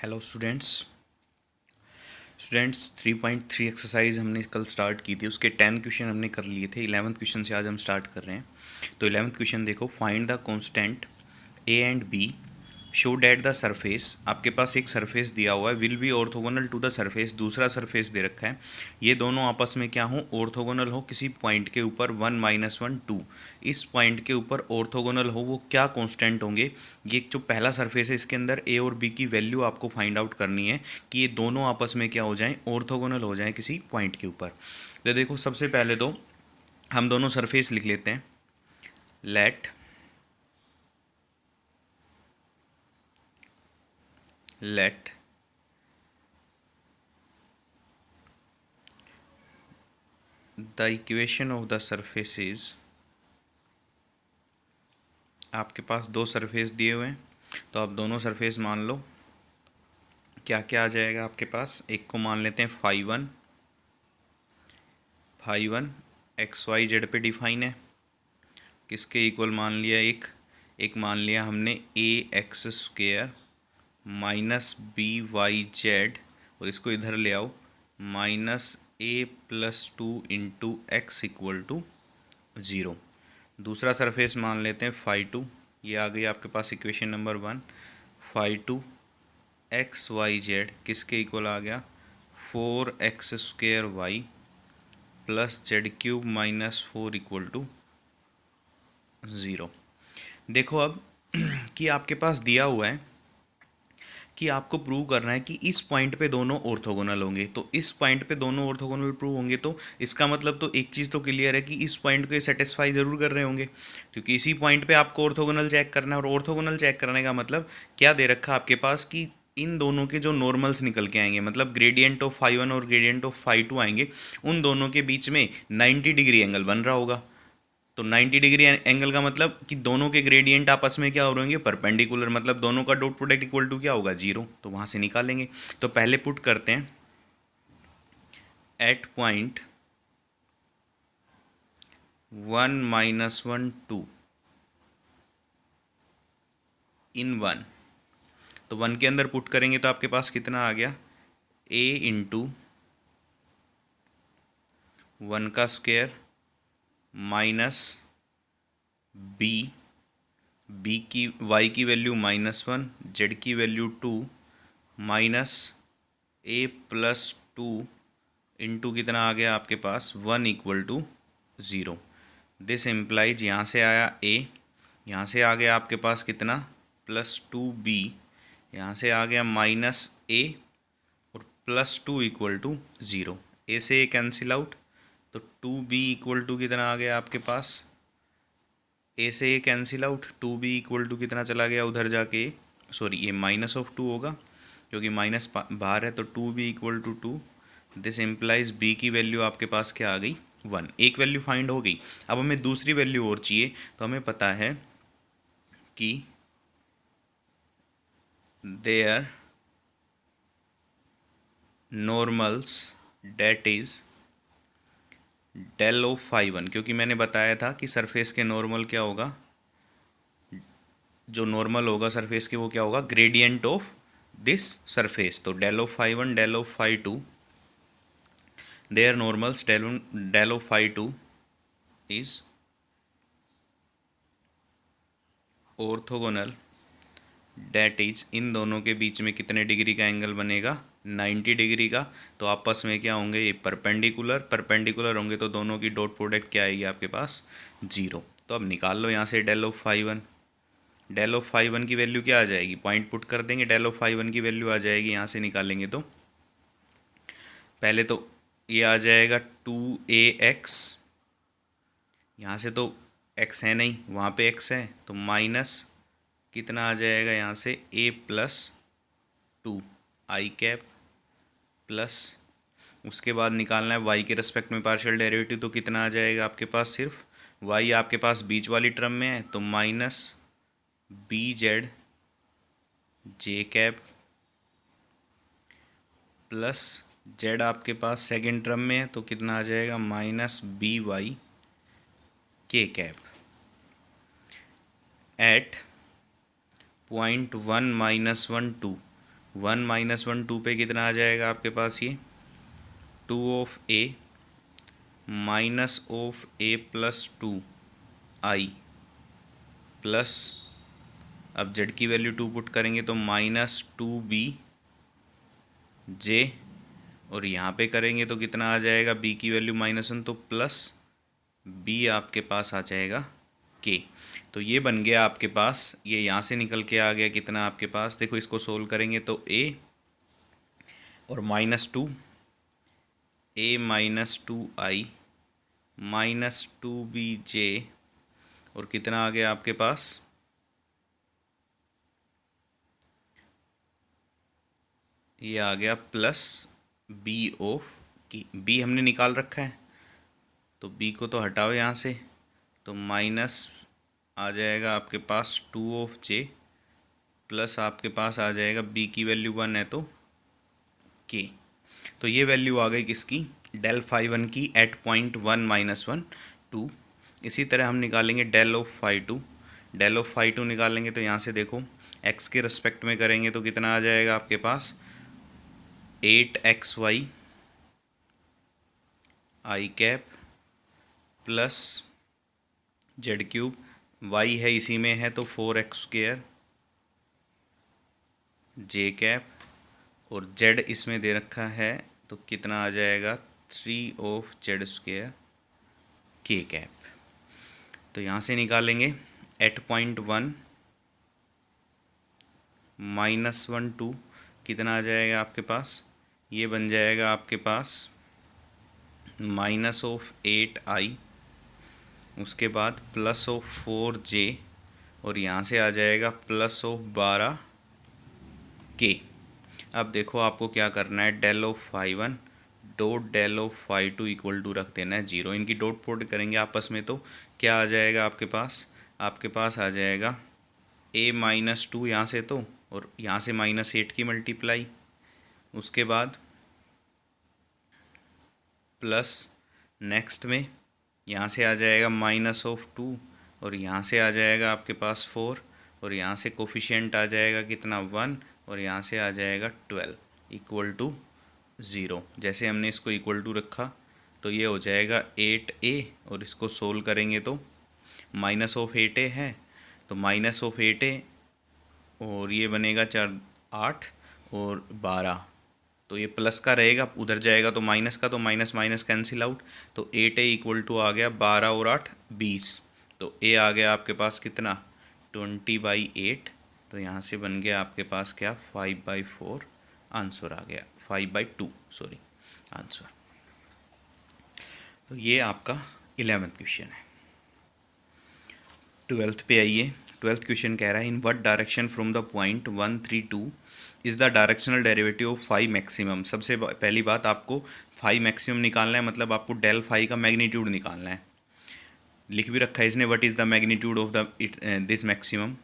Hello students 3.3 exercise हमने कल start की थी। उसके 10 क्वेश्चन हमने कर लिए थे। 11th क्वेश्चन से आज हम स्टार्ट कर रहे हैं। तो 11th क्वेश्चन देखो, find the constant a and b show that the surface. आपके पास एक सरफेस दिया हुआ है, will be orthogonal to the surface. दूसरा सरफेस दे रखा है, ये दोनों आपस में क्या हो, ऑर्थोगोनल हो किसी पॉइंट के ऊपर 1 -1 2। इस पॉइंट के ऊपर ऑर्थोगोनल हो, वो क्या कांस्टेंट होंगे। ये जो पहला सरफेस है, इसके अंदर ए और बी की वैल्यू आपको फाइंड आउट करनी है कि ये दोनों आपस में क्या हो जाएं, ऑर्थोगोनल हो जाएं किसी पॉइंट के ऊपर। तो देखो, सबसे पहले तो हम दोनों सरफेस लिख लेते हैं। Let the equation of the surface is, आपके पास दो सरफेस दिए हुए हैं, तो आप दोनों सरफेस मान लो। क्या क्या आ जाएगा आपके पास, एक को मान लेते हैं phi one x Y z पे डिफाइन है, किसके इक्वल मान लिया, एक मान लिया हमने ax² माइनस by/z, और इसको इधर ले आओ, -a+2 × x = 0। दूसरा सरफेस मान लेते हैं फाई 2, ये आ गई आपके पास इक्वेशन नंबर 1। फाई 2 xyz किसके इक्वल आ गया, 4x² y + z³ - 4 = 0। देखो अब कि आपके पास दिया हुआ है कि आपको प्रूव करना है कि इस पॉइंट पे दोनों ऑर्थोगोनल होंगे। तो इस पॉइंट पे दोनों ऑर्थोगोनल प्रूव होंगे, तो इसका मतलब तो एक चीज़ तो क्लियर है कि इस पॉइंट को ये सेटिस्फाई ज़रूर कर रहे होंगे, क्योंकि इसी पॉइंट पे आपको ऑर्थोगोनल चेक करना है। और ऑर्थोगोनल चेक करने का मतलब क्या दे रखा है आपके पास कि इन दोनों के जो नॉर्मल्स निकल के आएंगे, मतलब ग्रेडियंट ऑफ फाई 1 और ग्रेडियंट ऑफ फाई 2 आएंगे, उन दोनों के बीच में 90 डिग्री एंगल बन रहा होगा। तो 90 डिग्री एंगल का मतलब कि दोनों के ग्रेडियंट आपस में क्या हो रहेंगे, परपेंडिकुलर, मतलब दोनों का डॉट प्रोडक्ट इक्वल टू क्या होगा, 0। तो वहाँ से निकालेंगे। तो पहले पुट करते हैं एट पॉइंट 1 -1 2 इन 1। तो 1 के अंदर पुट करेंगे तो आपके पास कितना आ गया, a × 1² माइनस बी की y की वैल्यू -1, z की वैल्यू 2, माइनस a+2 इंटू कितना आ गया आपके पास 1 = 0। दिस इम्प्लाइज, यहाँ से आया a, यहाँ से आ गया आपके पास कितना +2b, यहाँ से आ गया -a और +2 = 0। a से a कैंसिल आउट, तो 2b = कितना आ गया आपके पास, ए से ये कैंसिल आउट, 2b = कितना चला गया उधर जाके, सॉरी ये -2 होगा क्योंकि माइनस बाहर है, तो 2b = 2। दिस इम्प्लाइज b की वैल्यू आपके पास क्या आ गई, 1। एक वैल्यू फाइंड हो गई। अब हमें दूसरी वैल्यू और चाहिए, तो हमें पता है कि their normals that is del of phi 1, क्योंकि मैंने बताया था कि सरफेस के नॉर्मल क्या होगा, जो नॉर्मल होगा सरफेस के वो क्या होगा, ग्रेडियंट ऑफ दिस सरफेस। तो del of phi 1 del of phi 2, their normals del of phi 2 is orthogonal, that is, इन दोनों के बीच में कितने डिग्री का एंगल बनेगा, 90 डिग्री का। तो आपस में क्या होंगे, ये परपेंडिकुलर होंगे, तो दोनों की डॉट प्रोडक्ट क्या आएगी आपके पास, 0। तो अब निकाल लो यहाँ से del of phi 1। Del of phi 1 की वैल्यू क्या आ जाएगी, पॉइंट पुट कर देंगे, डेल ऑफ फाई 1 की वैल्यू आ जाएगी, यहाँ से निकालेंगे तो पहले तो ये आ जाएगा 2ax, यहाँ से तो x है नहीं, वहाँ पे x है, तो माइनस कितना आ जाएगा यहाँ से a+2 प्लस, उसके बाद निकालना है y के रेस्पेक्ट में पार्शियल डेरिवेटिव, तो कितना आ जाएगा आपके पास, सिर्फ y आपके पास बीच वाली टर्म में है, तो -bz j प्लस z आपके पास सेकेंड टर्म में है, तो कितना आ जाएगा -by k at point 1 -1 2। One minus one two पे कितना आ जाएगा आपके पास, ये two of a minus of a plus two i plus, अब जेड की वैल्यू टू पुट करेंगे तो माइनस टू बी जे, और यहाँ पे करेंगे तो कितना आ जाएगा, बी की वैल्यू माइनस वन तो प्लस बी आपके पास आ जाएगा के। तो ये बन गया आपके पास, ये यहाँ से निकल के आ गया कितना आपके पास, देखो इसको सोल्व करेंगे तो ए और minus two A minus two I minus to B J, और कितना आ गया आपके पास, ये आ गया प्लस बी ऑफ की, बी हमने निकाल रखा है तो बी को तो हटाओ यहाँ से, तो माइनस आ जाएगा आपके पास टू ऑफ जे प्लस आपके पास आ जाएगा बी की वैल्यू वन है तो के। तो ये वैल्यू आ गई किसकी, डेल फाई वन की at point one minus one two. इसी तरह हम निकालेंगे del of phi two, del of phi two निकालेंगे तो यहाँ से देखो एक्स के रिस्पेक्ट में करेंगे तो कितना आ जाएगा आपके पास, eight X Y I cap plus Z cube, Y है इसी में है तो four X square J cap, और जेड इसमें दे रखा है तो कितना आ जाएगा, three of Z square K cap. तो यहाँ से निकालेंगे at point one minus one two, कितना आ जाएगा आपके पास, ये बन जाएगा आपके पास माइनस ऑफ एट आई, उसके बाद प्लस ऑफ फोर जे, और यहाँ से आ जाएगा प्लस ऑफ बारह के। अब देखो आपको क्या करना है, del of phi one dot del of phi two equal to रख देना है जीरो, इनकी डॉट प्रोडक्ट करेंगे आपस में तो क्या आ जाएगा आपके पास आ जाएगा ए माइनस टू यहाँ से तो, और यहाँ से माइनस एट की मल्टीप्लाई, उसके बाद प्लस नेक्स्ट में यहाँ से आ जाएगा माइनस ऑफ टू, और यहाँ से आ जाएगा आपके पास फोर, और यहाँ से कोफिशिएंट आ जाएगा कितना वन, और यहाँ से आ जाएगा ट्वेल्व इक्वल टू ज़ीरो। जैसे हमने इसको इक्वल टू रखा तो ये हो जाएगा एट ए, और इसको सोल्व करेंगे तो माइनस ऑफ एट ए है तो माइनस ऑफ एट ए, और ये बनेगा चार आठ और बारह, तो ये प्लस का रहेगा उधर जाएगा तो माइनस का, तो माइनस माइनस कैंसिल आउट, तो एट ए इक्वल टू आ गया बारह और आठ बीस, तो ए आ गया आपके पास कितना 20/8, तो यहाँ से बन गया आपके पास क्या 5/4 आंसर आ गया, 5/2 सॉरी आंसर। तो ये आपका 11th क्वेश्चन है। 12th पे आइए, 12th क्वेश्चन कह रहा है in what direction from the point 132 is the directional derivative of phi maximum. सबसे पहली बात आपको फाई मैक्सिमम निकालना है, मतलब आपको डेल फाई का मैग्नीट्यूड निकालना है। लिख भी रखा है इसने what is the magnitude of the this maximum,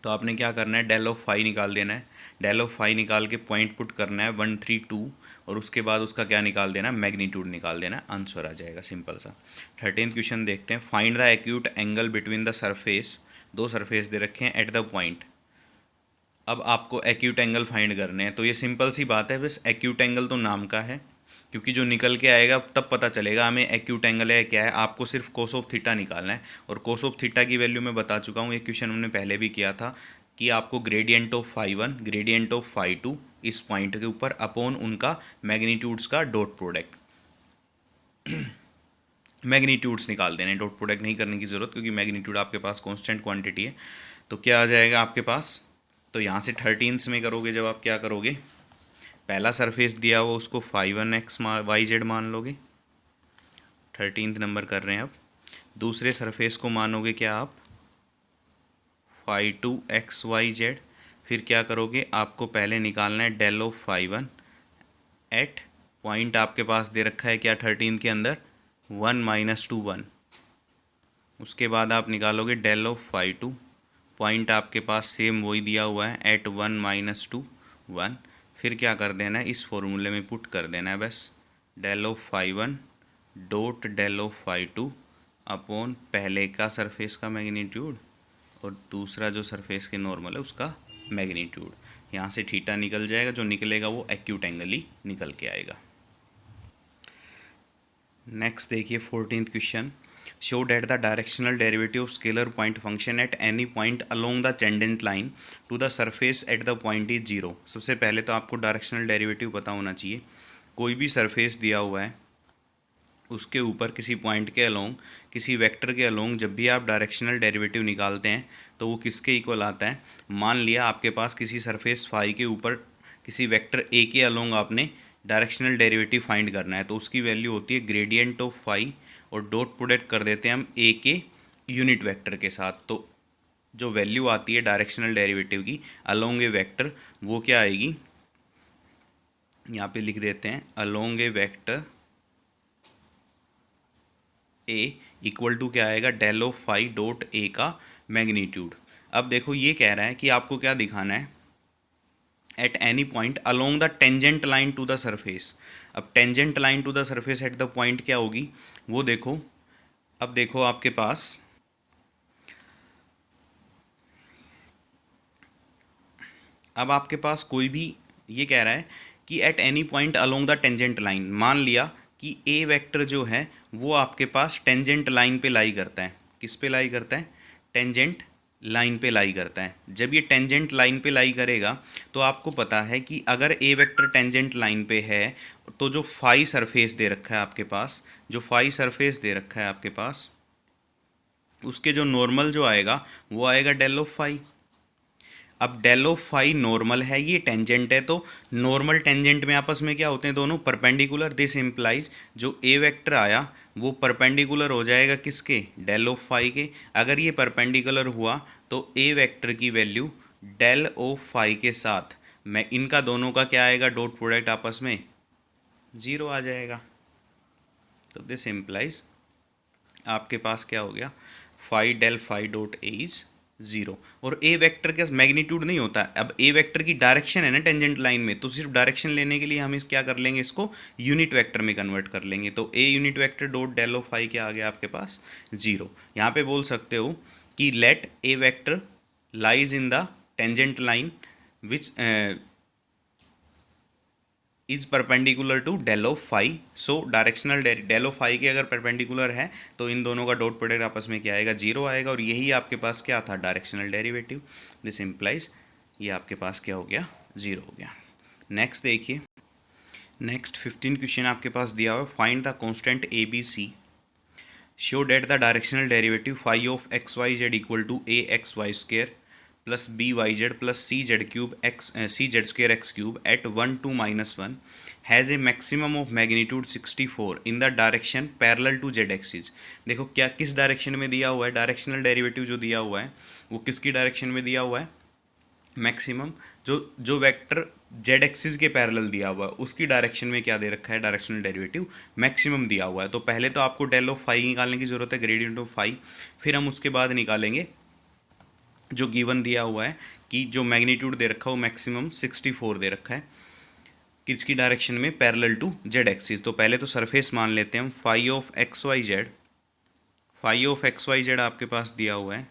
तो आपने क्या करना है डेल ऑफ फाई निकाल देना है, डेल ऑफ फाई निकाल के पॉइंट पुट करना है 132, और उसके बाद उसका क्या निकाल देना है मैग्नीट्यूड निकाल देना है, आंसर आ जाएगा सिंपल सा। 13th क्वेश्चन देखते हैं, find the acute angle between the surface, दो सरफेस दे रखे हैं एट द पॉइंट। अब आपको एक्यूट एंगल फाइंड करने हैं, तो ये सिंपल सी बात है, बस एक्यूट एंगल तो नाम का है, क्योंकि जो निकल के आएगा तब पता चलेगा हमें एक्यूट एंगल है क्या है। आपको सिर्फ कोस ऑफ थीटा निकालना है, और कोस ऑफ थीटा की वैल्यू मैं बता चुका हूँ, ये क्वेश्चन हमने पहले भी किया था कि आपको gradient of phi one gradient of phi two इस पॉइंट के ऊपर अपॉन उनका मैग्नीट्यूड्स का डॉट प्रोडक्ट मैग्नीट्यूड्स निकाल देने, डॉट प्रोडक्ट नहीं करने की ज़रूरत, क्योंकि मैग्नीट्यूड आपके पास कांस्टेंट क्वांटिटी है। तो क्या आ जाएगा आपके पास, तो यहाँ से 13th में करोगे जब आप क्या करोगे, पहला सरफेस दिया हुआ उसको phi one x Y z मान लोगे, 13th नंबर कर रहे हैं। अब दूसरे सरफेस को मानोगे क्या आप phi two x Y z, फिर क्या करोगे आपको पहले निकालना है del of phi one at point आपके पास दे रखा है क्या 13th के अंदर 1 - 2 1, उसके बाद आप निकालोगे del of phi two, point आपके पास सेम वही दिया हुआ है एट 1 - 2 1, फिर क्या कर देना है इस फॉर्मूले में पुट कर देना है बस del of phi one dot del of phi two upon पहले का सरफेस का मैग्नीट्यूड और दूसरा जो सरफेस के नॉर्मल है उसका मैग्नीट्यूड, यहाँ से थीटा निकल जाएगा, जो निकलेगा वो एक्यूट एंगल ही निकल के आएगा। नेक्स्ट देखिए 14th question, show that the directional derivative of scalar point function at any point along the tangent line to the surface at the point is zero. सबसे पहले तो आपको डायरेक्शनल डेरिवेटिव पता होना चाहिए। कोई भी सरफेस दिया हुआ है, उसके ऊपर किसी पॉइंट के अलोंग, किसी वेक्टर के अलोंग जब भी आप डायरेक्शनल डेरिवेटिव निकालते हैं तो वो किसके इक्वल आता है। मान लिया आपके पास किसी सरफेस फाई के ऊपर किसी वेक्टर ए के अलोंग आपने डायरेक्शनल डेरिवेटिव फाइंड करना है, तो उसकी वैल्यू होती है ग्रेडियंट ऑफ फाई, और डॉट प्रोडक्ट कर देते हैं हम ए के यूनिट वेक्टर के साथ। तो जो वैल्यू आती है डायरेक्शनल डेरिवेटिव की अलोंग ए वेक्टर, वो क्या आएगी, यहाँ पे लिख देते हैं along a vector a equal to क्या आएगा, del of phi dot a का मैग्नीट्यूड। अब देखो ये कह रहा है कि आपको क्या दिखाना है, at any point along the tangent line to the surface. अब tangent line to the surface at the point क्या होगी वो देखो। अब देखो आपके पास कोई भी ये कह रहा है कि eight any point along the tangent line, मान लिया कि ए वेक्टर जो है वो आपके पास टेंजेंट लाइन पे लाई करता है। किस पे लाई करता है, टेंजेंट लाइन पे लाई करता है। जब ये टेंजेंट लाइन पे लाई करेगा तो आपको पता है कि अगर ए वेक्टर टेंजेंट लाइन पे है तो जो फाई सरफेस दे रखा है आपके पास, जो फाई सरफेस दे रखा है आपके पास, उसके जो नॉर्मल जो आएगा वो आएगा डेल ऑफ फाई। अब डेल ऑफ फाई नॉर्मल है, ये टेंजेंट है, तो नॉर्मल टेंजेंट में आपस में क्या होते हैं, दोनों परपेंडिकुलर। दिस इम्प्लाइज जो ए वेक्टर आया वो परपेंडिकुलर हो जाएगा किसके, डेल ऑफ फाई के। अगर ये परपेंडिकुलर हुआ तो ए वेक्टर की वैल्यू डेल ऑफ फाई के साथ मैं इनका दोनों का क्या आएगा, डॉट प्रोडक्ट आपस में जीरो आ जाएगा। तो दिस इम्प्लाइज आपके पास क्या हो गया, phi del phi dot a is zero. और ए वेक्टर का मैग्नीट्यूड नहीं होता। अब ए वेक्टर की डायरेक्शन है ना टेंजेंट लाइन में, तो सिर्फ डायरेक्शन लेने के लिए हम इस क्या कर लेंगे, इसको यूनिट वेक्टर में कन्वर्ट कर लेंगे। तो A unit vector dot del of phi क्या आ गया आपके पास, जीरो। यहाँ पे बोल सकते हो कि let a vector lies in the tangent line which is perpendicular to del of phi. So directional del of phi के अगर परपेंडिकुलर है तो इन दोनों का डॉट प्रोडक्ट आपस में क्या आएगा, जीरो आएगा। और यही आपके पास क्या था, डायरेक्शनल डेरिवेटिव। दिस इम्प्लाइज ये आपके पास क्या हो गया, जीरो हो गया। नेक्स्ट देखिए, नेक्स्ट 15 क्वेश्चन आपके पास दिया हुआ है, find the constant a b c, show that the directional derivative phi of x Y z equal to a x Y square plus B Y Z plus C z cube x c Z square x cube at 1 2 -1 has a maximum of magnitude 64 in the direction parallel to z axis. देखो क्या किस direction में दिया हुआ है, directional derivative जो दिया हुआ है वो किसकी डायरेक्शन में दिया हुआ है, मैक्सिमम। जो वेक्टर जेड एक्सिस के पैरेलल दिया हुआ है उसकी डायरेक्शन में क्या दे रखा है, डायरेक्शनल डेरिवेटिव मैक्सिमम दिया हुआ है। तो पहले तो आपको डेल ऑफ फाई निकालने की ज़रूरत है, ग्रेडियंट ऑफ फाई। फिर हम उसके बाद निकालेंगे जो गिवन दिया हुआ है कि जो मैग्नीट्यूड दे रखा है वो मैक्सिमम 64 दे रखा है किसकी डायरेक्शन में, पैरेलल टू जेड एक्सिस। तो पहले तो सरफेस मान लेते हैं हम, phi of x Y Z, phi of x Y Z आपके पास दिया हुआ है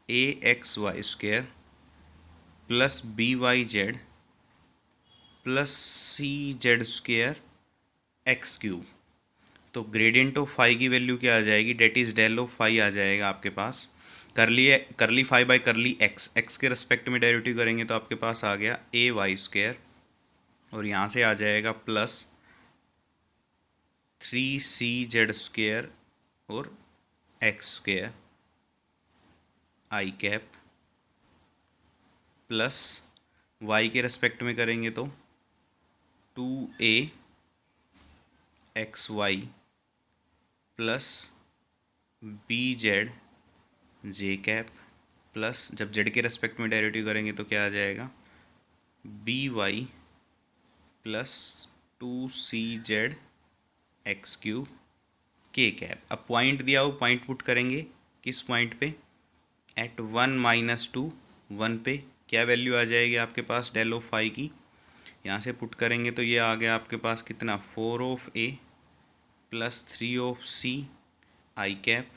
A x Y square plus B Y Z plus C Z square x cube. तो ग्रेडियंट ऑफ फाई की वैल्यू क्या आ जाएगी, that is del of phi आ जाएगा आपके पास। Curly phi by curly X, X के रिस्पेक्ट में डेरिवेटिव करेंगे तो आपके पास आ गया ए वाई स्क्वेयर, और यहाँ से आ जाएगा प्लस 3c जेड स्क्वेयर और X square I cap plus Y के रिस्पेक्ट में करेंगे तो 2a X Y plus B Z J cap plus, जब जेड के रेस्पेक्ट में डेरिवेटिव करेंगे तो क्या आ जाएगा, B Y plus 2c Z X cube K cap. अब पॉइंट दिया हो, पॉइंट पुट करेंगे किस पॉइंट पे, एट 1 -2 1 पे क्या वैल्यू आ जाएगी आपके पास डेल ऑफ फाई की, यहाँ से पुट करेंगे तो ये आ गया आपके पास कितना, 4 of a plus 3 of c i cap.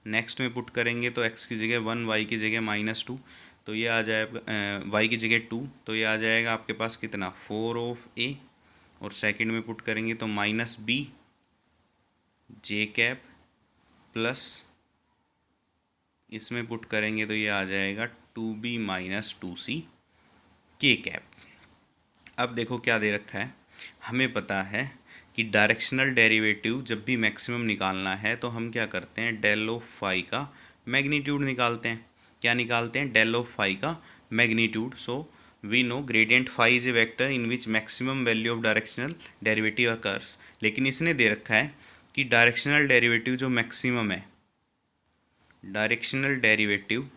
Next में पुट करेंगे तो x की जगह 1, y की जगह -2, तो ये आ जाएगा वाई की जगह 2, तो ये आ जाएगा आपके पास कितना 4 ऑफ ए, और सेकंड में पुट करेंगे तो minus b j cap plus इसमें पुट करेंगे तो ये आ जाएगा 2b माइनस 2c के कैप। अब देखो क्या दे रखा है, हमें पता है कि डायरेक्शनल डेरिवेटिव जब भी मैक्सिमम निकालना है तो हम क्या करते हैं, डेल ऑफ फाई का मैग्नीट्यूड निकालते हैं। क्या निकालते हैं, डेल ऑफ फाई का magnitude. So we know gradient phi is a vector in which maximum value of directional derivative occurs. लेकिन इसने दे रखा है कि डायरेक्शनल डेरिवेटिव जो मैक्सिमम है, डायरेक्शनल डेरिवेटिव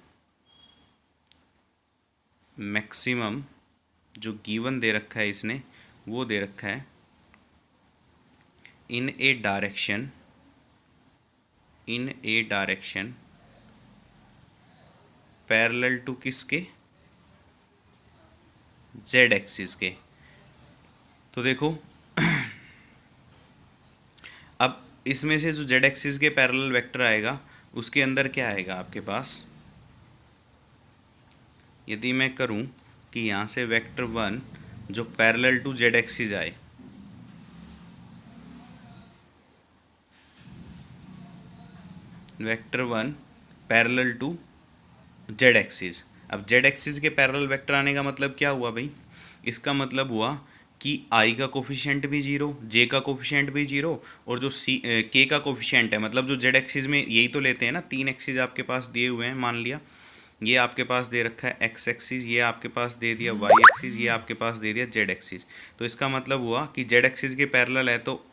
मैक्सिमम जो गिवन दे रखा है इसने, वो दे रखा है in a direction parallel to किसके, जेड एक्सिस के। तो देखो अब इसमें से जो जेड एक्सिस के पैरेलल वेक्टर आएगा उसके अंदर क्या आएगा आपके पास, यदि मैं करूं कि यहाँ से वेक्टर 1 जो पैरेलल टू जेड एक्सिस आए, vector 1 parallel to z axis. अब जेड एक्सिस के पैरेलल वेक्टर आने का मतलब क्या हुआ भाई, इसका मतलब हुआ कि आई का कोफिशिएंट भी 0, जे का कोफिशिएंट भी 0, और जो सी के का कोफिशिएंट है, मतलब जो जेड एक्सिस में यही तो लेते हैं ना, 3 एक्सिस आपके पास दिए हुए हैं, मान लिया ये आपके पास दे रखा है एक्स एक्सिस, ये आपके पास दे दिया वाई एक्सिस, ये आपके पास दे दिया जेड एक्सिस। तो इसका मतलब हुआ कि जेड एक्सिस के पैरेलल है तो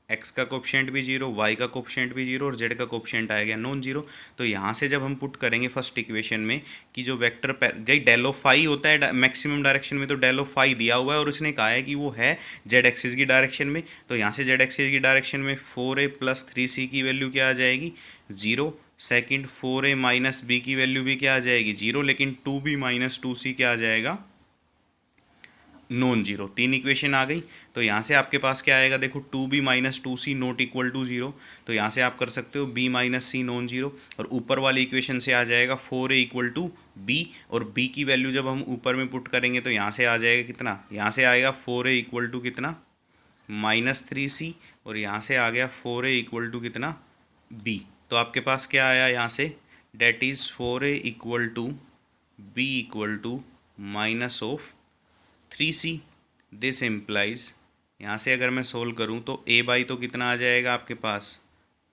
एक्स का कोफिशिएंट भी 0, वाई का कोफिशिएंट भी 0 और जेड का कोफिशिएंट आ गया नॉन जीरो। तो यहाँ से जब हम पुट करेंगे फर्स्ट इक्वेशन में कि जो वेक्टर डेल ऑफ फाई होता है मैक्सिमम डायरेक्शन में, तो डेल ऑफ फाई दिया हुआ है और उसने कहा है कि वो है जेड एक्सिस की डायरेक्शन में। तो यहाँ से जेड एक्सिस की डायरेक्शन में 4a प्लस 3c की वैल्यू क्या आ जाएगी, 0। सेकेंड 4a माइनस बी की वैल्यू भी क्या आ जाएगी, 0, लेकिन 2b माइनस 2c क्या आ जाएगा, नॉन जीरो। 3 इक्वेशन आ गई। तो यहाँ से आपके पास क्या आएगा, देखो 2b minus 2c not equal to 0। तो यहाँ से आप कर सकते हो b माइनस सी नॉन जीरो, और ऊपर वाली इक्वेशन से आ जाएगा 4a इक्वल टू b, और b की वैल्यू जब हम ऊपर में पुट करेंगे तो यहाँ से आ जाएगा कितना, यहाँ से आएगा 4a इक्वल टू कितना माइनस 3c, और यहाँ से आ गया 4a इक्वल टू कितना b। तो आपके पास क्या आया यहाँ से, that is 4a equal to b equal to minus of 3c। This implies, यहाँ से अगर मैं सोल्व करूँ तो a बाई तो कितना आ जाएगा आपके पास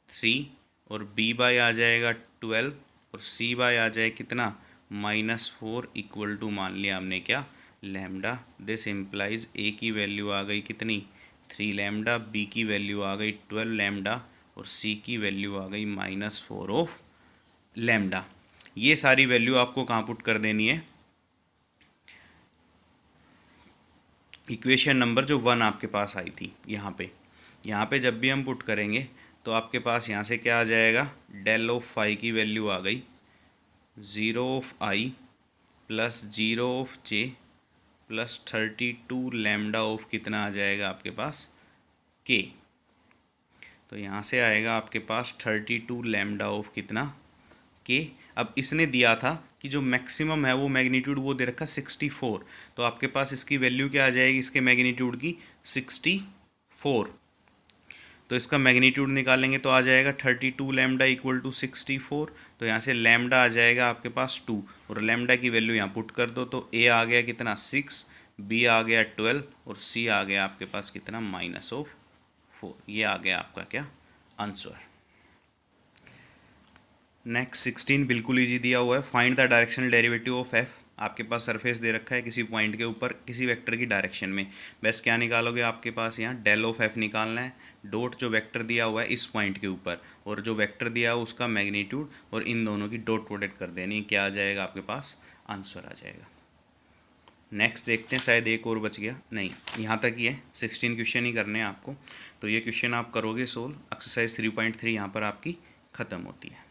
3, और b बाई आ जाएगा 12, और c बाई आ जाए कितना -4 इक्वल टू मान लिया हमने क्या, लैम्डा। दिस इम्प्लाइज a की वैल्यू आ गई कितनी 3 लैम्डा, b की वैल्यू आ गई 12 लैम्डा, और c की वैल्यू आ गई -4 ऑफ लैम्डा। ये सारी वैल्यू आपको कहाँ पुट कर देनी है, इक्वेशन नंबर जो 1 आपके पास आई थी यहाँ पे जब भी हम पुट करेंगे तो आपके पास यहाँ से क्या आ जाएगा, डेल ऑफ फाई की वैल्यू आ गई 0 of I plus 0 of J plus 32 lambda of कितना आ जाएगा आपके पास के। तो यहाँ से आएगा आपके पास 32 लैम्डा ऑफ कितना के। अब इसने दिया था कि जो मैक्सिमम है वो मैग्नीट्यूड वो दे रखा 64, तो आपके पास इसकी वैल्यू क्या आ जाएगी, इसके मैग्नीट्यूड की 64। तो इसका मैग्नीट्यूड निकालेंगे तो आ जाएगा 32 लैम्डा इक्वल टू 64। तो यहाँ से लैम्डा आ जाएगा आपके पास 2, और लैम्डा की वैल्यू यहाँ पुट कर दो तो a आ गया कितना 6, b आ गया 12, और c आ गया आपके पास कितना -4। ये आ गया आपका क्या आंसर। नेक्स्ट 16 बिल्कुल इजी दिया हुआ है, find the directional derivative of f। आपके पास सरफेस दे रखा है किसी पॉइंट के ऊपर किसी वेक्टर की डायरेक्शन में, बस क्या निकालोगे आपके पास यहाँ डेल ऑफ f निकालना है। डॉट जो वेक्टर दिया हुआ है इस पॉइंट के ऊपर, और जो वेक्टर दिया हुआ उसका मैग्नीट्यूड, और इन दोनों की डॉट प्रोडक्ट कर देनी, क्या आ जाएगा आपके पास आंसर आ जाएगा। नेक्स्ट देखते हैं, शायद एक और बच गया, नहीं यहाँ तक ही है, 16 क्वेश्चन ही करने हैं आपको। तो ये क्वेश्चन आप करोगे सोल्व, एक्सरसाइज 3.3 यहाँ पर आपकी ख़त्म होती है।